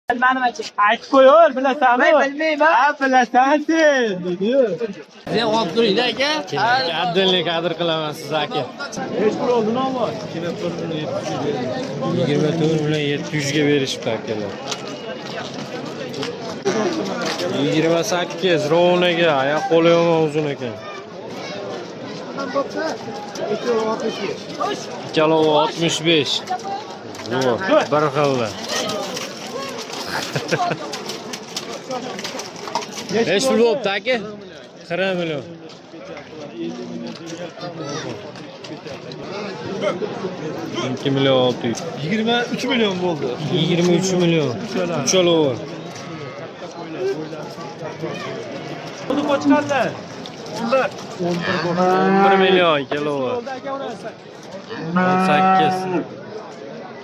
aytib qo'yaver, bilasanmi? Men bilmayman. Ha, bilasan sen. Sen olib turing aka. Abdullik qadr qilaman siz aka. Hech pul oldini olma. 24 million 700 ga berishibdi akalar. 28 rovnaga, oyoq qo'li yomon uzun ekan. Ikkalovi 65. Yo'q, bir xilda. Necha pul bo'pti aka? 40 million. 2 million 600. 23 million bo'ldi. 23 million. Uchalovi. Buni qo'chqarlar. Pullar 11 million ikkalovi. 18.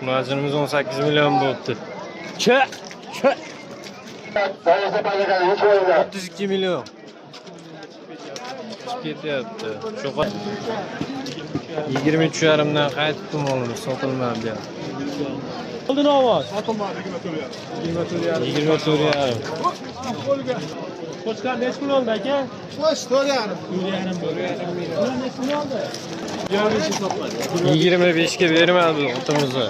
Majinimiz 18 million bo'pti. Ch. 32 million. Ketyapti. Cho'qat 23,5 dan qaytibdi molimiz sotilmadi. oldini ovoz. 24,5. Qo'chqar necha pul oldi aka? 25 ga bermadi otimizni.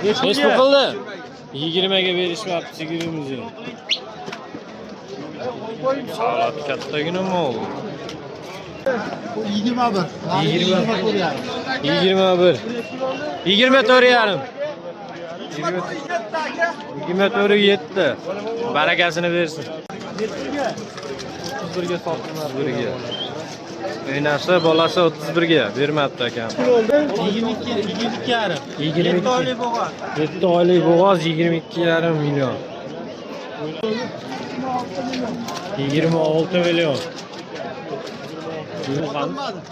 Necha pul qildi? 20 ga berishmabdi sigirimizni. Salat kattagina mol. 21. 21. 24,5. 24,7. Barakasini bersin. 31 ga sotdilar. 31 ga. O'ynasa bolasi 31 ga bermabdi akam. Pul oldi 22 yarim. 22. 7 oylik bo'lgan. 7 oylik bo'g'oz 22,5 million. 26 million.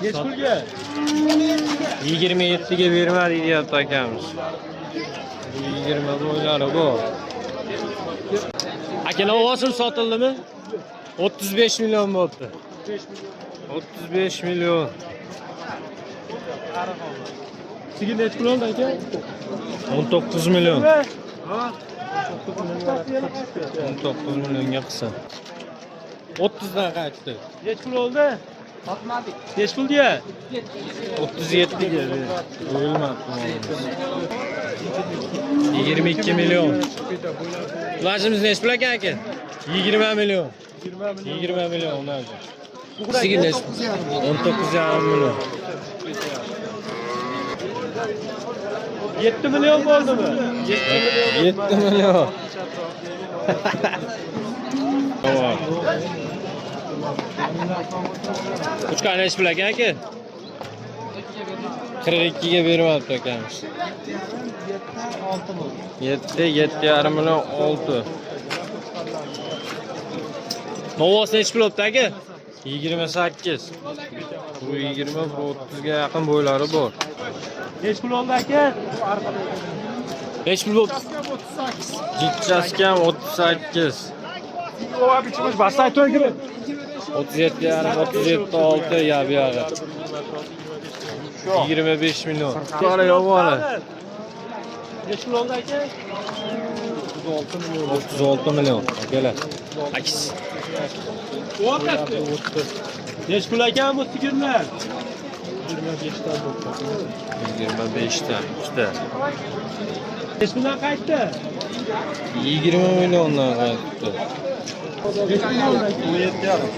Necha pulga? 27 ga bermadi deyapti akamiz. 20 bo'ylari bu. Akalar ovosim sotildimi? 35 million bo'ldi. 35 million. Sigir necha pul oldi aka? 19 million. Ha? 19 millionga qilsa. 30 dan qaytdi. Necha pul oldi? Sotmadik. Necha pul diye? 37 ga berdi. O'lmabdi. 22 million. Vajimiz necha pul ekan aka? 20 million. 20 million unaji. Sigir necha? 19,5 million. 7 million bo'ldimi? 7 million. Tamam. Uçkan necha pul ekan aka? 42 ga bermabdi akamiz. 7,5 million 6. Novos necha pul bo'pti aka? 28. Bu 20, bu 30 ga yaqin bo'ylari bor. Necha pul oldi aka? Necha pul bo'pti? 38. Jichchaskam 38. O bichimiz basay to'ygiri. 37 yarim, 37 6 ya bu yog'i. 25 million. Qora yomoni. Necha pul oldi aka? 36 million. Akalar. Aks. Necha pul ekan bu sigirlar? 25 ta, 2 ta. Necha puldan qaytdi? 20 milliondan qaytdi. 17 yarim.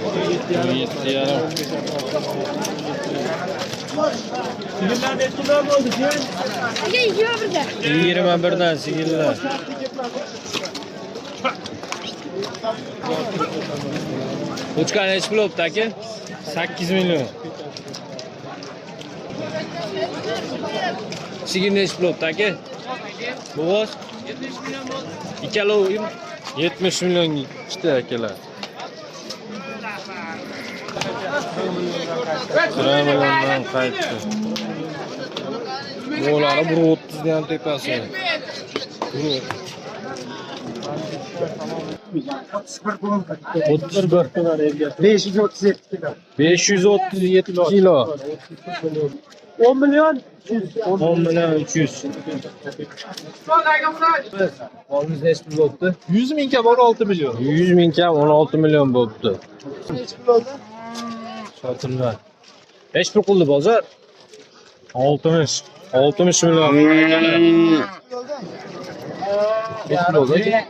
17 yarim. Sigirlar necha puldan bo'ldi sen? 21 dan sigirlar. Uçkan necha pul bo'pti aka? 8 million. Sigir necha pul bo'pti aka? Bo'g'oz 70 million bo'ldi. Ikkalovi 70 million ikkita akalar. 1 milliondan qaytdi. Bo'g'lari 130 dan tepasi. 537 kilo. 10 milyon. 10 milyon 300. Molimiz nechi pul bo'libdi? 100 ming kam 16 milyon. 100 ming kam 16 milyon bo'libdi. Sotilgan. Nechi pul qildi bozor? 60 milyon. Nechi pul bo'ldi?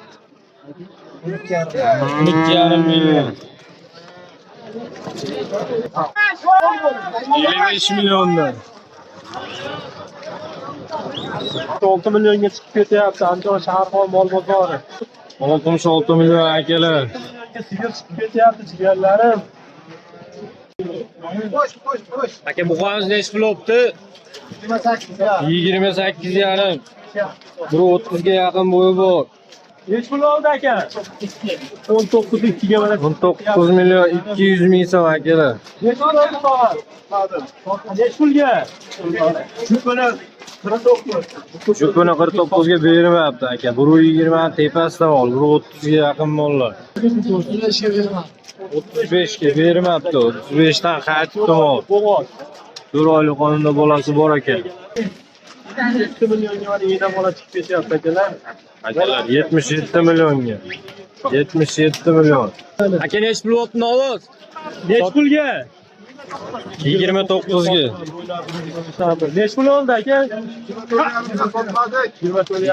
2,5 milyon. 55 milyondan. 6 milyonga chiqib ketyapti. Andijon shahar mol bozori. 66 milyon akalar. Sigir chiqib ketyapti, jigarlarim. Aka buqamiz nechi pul bo'libdi? 28 yarim. 130 ga yaqin bo'yi bor. Nechi pul oldi aka? 19 2 ga mana 19 milyon 200 ming so'm akalar. nechi pul oldi tog'a? Nechi pulga? Shu kuni 49 ga bermayapti aka. 120 tepasida mol, 130 ga yaqin mollar. 35 ga bermayapti. 35 dan qaytibdi mol. 4 oylik qonunda bolasi bor ekan. 2 millionga mana yana bola chiqib ketyapti akalar. Akalar 77 milyonga. 77 milyon. Aka nechi pul bo'libdi novoz? Nechi pulga? 29 ga. Nechi pul oldi aka?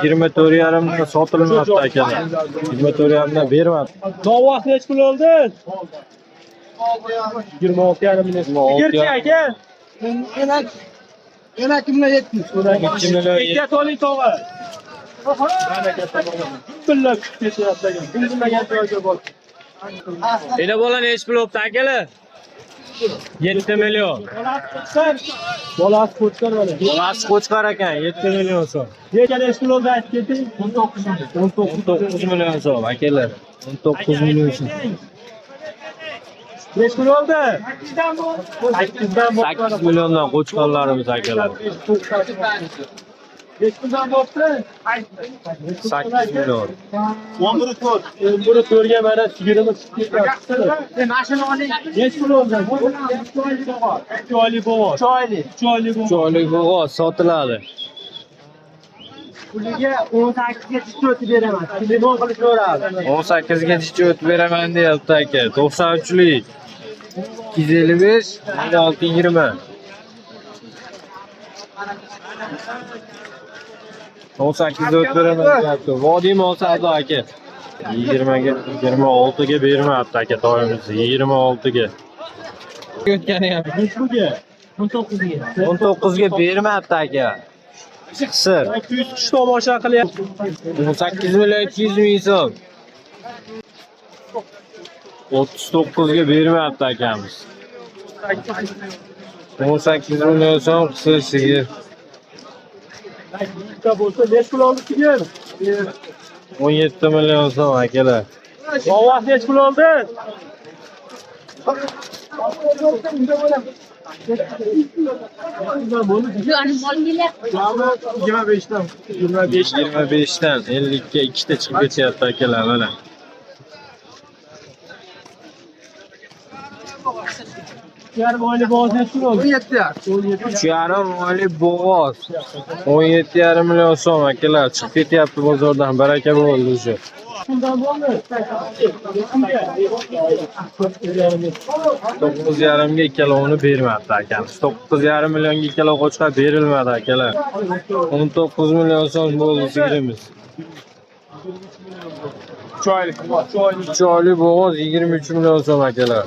24 yarimdan sotilmayapti akalar. 24 yarimdan bermadi. Novvos nechi pul oldi? 26 yarim million. Sigirchi aka? Yana kimlar 70? 2 milyon. Ikka to'ling tog'a. Pullar chiqib ketyapti aka. Bilmagan joyga bor. Ena bola nechi pul bo'libdi akalar? 7 milyon. Bolasi qo'chqar mana. Bolasi qo'chqar ekan, 7 milyon so'm. Necha pul oldi aytib keting? 19 milyon so'm akalar. 19 milyon so'm. Necha pul oldi? 8dan 8 milyondan qo'chqarlarimiz akalar. Necha puldan bo'pti? 8 milyon. 11 to'rga mana sigirimiz chiqib ketyapti. Mashina oling. Necha pul oldi? 2 oylik bo'g'oz. 2 oylik. 2 oylik bo'g'oz. Choylik bo'g'oz sotiladi. Puliga 18 ga chiqib beraman. Limon qilib so'radi. 18 gacha o'tib beraman deyapti aka. 93lik. 255 1620. 18 o'tib beraman deyapti. Vodiy mol savdo aka. 20 ga 26 ga bermayapti aka doimiz. 26 ga. O'tgani ham. Necha pulga? 19 ga. 19 ga bermayapti aka. Sir. 200 kishi tomosha qilyapti. 18 milyon 200 ming so'm. 39 ga bermayapti akamiz. 18 milyon so'm qisir sigir. Bitta bo'lsa necha pul oldi sigir? 17 milyon so'm akalar. Novvos necha pul oldi? Yigirma 25 dan 50 ga ikkita chiqib ketyapti akalar mana. yarim oylik bo'g'oz necha pul oldi? 3,5 oylik bo'g'oz. 17,5 milyon so'm akalar chiqib ketyapti bozordan. Baraka bo'ldi o'sha. Shundan bo'ldi. 9,5 ga ikkalovini bermabdi akamiz. 9,5 millionga ikkalov qo'chqar berilmadi akalar. 19 milyon so'm bo'ldi sigirimiz. 3 oylik bo'g'oz 23 milyon so'm akalar.